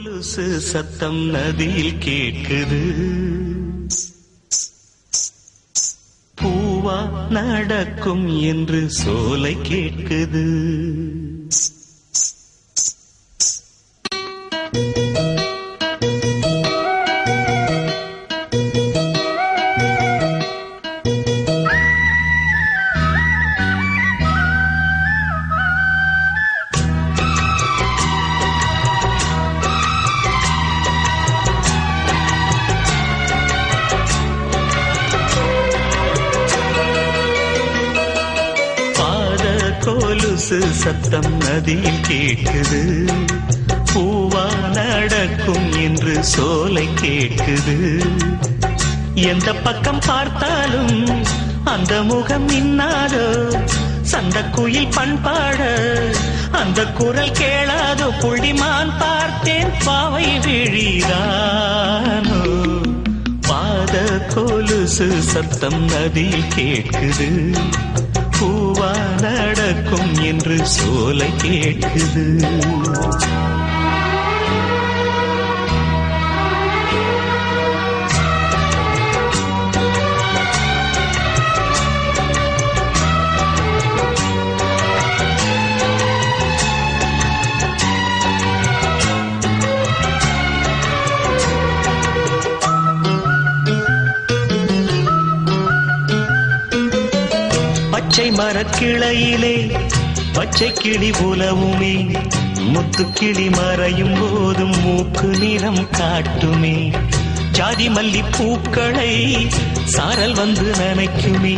கொலுசு சத்தம் நதியில் கேட்குது. பூவா நடக்கும் என்று சோலை கேட்குது. கொலுசு சத்தம் நதியில் கேட்குது. பூவா நடக்கும் என்று சோலை கேட்குது. எந்த பக்கம் பார்த்தாலும் அந்த முகம் நின்னாதோ, சந்தக்குயில் பண்பாட அந்த குரல் கேளாதோ. புள்ளிமான் பார்த்தேன் பாவை விழிதானோ. பாத கொலுசு சத்தம் நதியில் கேட்குது. பூவா நடக்கும் என்று சோலை கேட்குது. பச்சை மரக்கிளையிலே பச்சை கிளி உலவுமே. முத்துக்கிளி மறையும் போதும் மூக்கு நிறம் காட்டுமே. ஜாதி மல்லி பூக்களை சாரல் வந்து நனைக்குமே.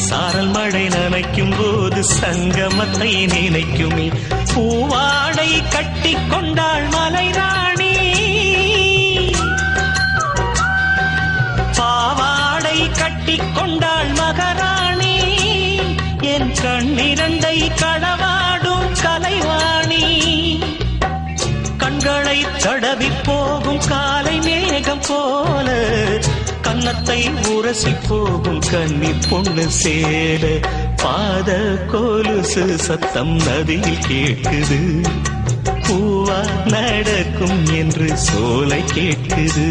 சாரல் மழை நனைக்கும் போது சங்கமத்தை நினைக்குமே. பூவாடை கட்டி கொண்டாள் மலை ராணி. பாவாடை கட்டி கொண்டாள் மகாராணி. என் கண்ணிரண்டை களவாடும் கலைவாணி. கண்களை தடவி போகும் காலை மேகம் போல, கன்னத்தை உரசி போகும் கன்னி பொண்ணு சேர. பாத கொலுசு சத்தம் நதியில் கேட்குது. பூவா நடக்கும் என்று சோலை கேட்குது.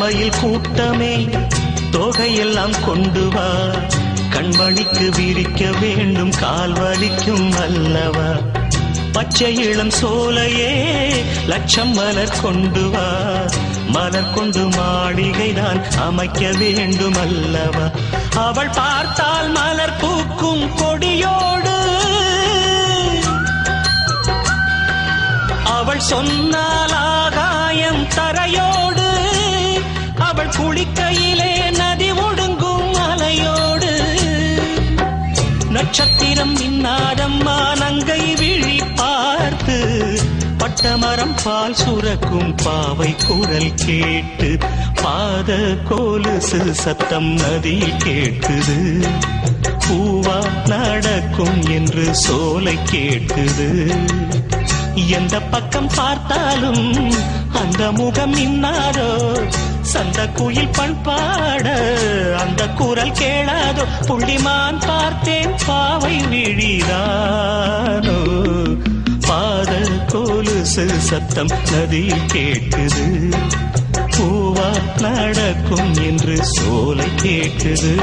மயில் கூட்டமே தொகையெல்லாம் கொண்டு வா. கண்மணிக்கு விரிக்க வேண்டும் கால் வலிக்கும் அல்லவா. பச்சை இளம் சோலையே லட்சம் மலர் கொண்டு வா. மலர் கொண்டு மாளிகை தான் அமைக்க வேண்டும் அல்லவா. அவள் பார்த்தால் மலர் பூக்கும் கொடியோடு, அவள் சொன்னால் ஆகாயம் தரையோடு. அவள் குளிக்கையிலே நதி ஒடுங்கும் அலையோடு. நட்சத்திரம் மின்னாதம்மா நங்கை விழி பார்த்து. பட்டமரம் பால் சுரக்கும் பாவை குரல் கேட்டு. பாத கொலுசு சத்தம் நதியில் கேட்குது. பூவா நடக்கும் என்று சோலை கேட்குது. எந்த பக்கம் பார்த்தாலும் அந்த முகம் நின்னாரோ, சந்த குயில் பண்பாட அந்த குரல் கேளாதோ. புள்ளிமான் பார்த்தேன் பாவை விழிதானோ. பாத கொலுசு சத்தம் நதியில் கேட்குது. பூவா நடக்கும் என்று சோலை கேட்குது.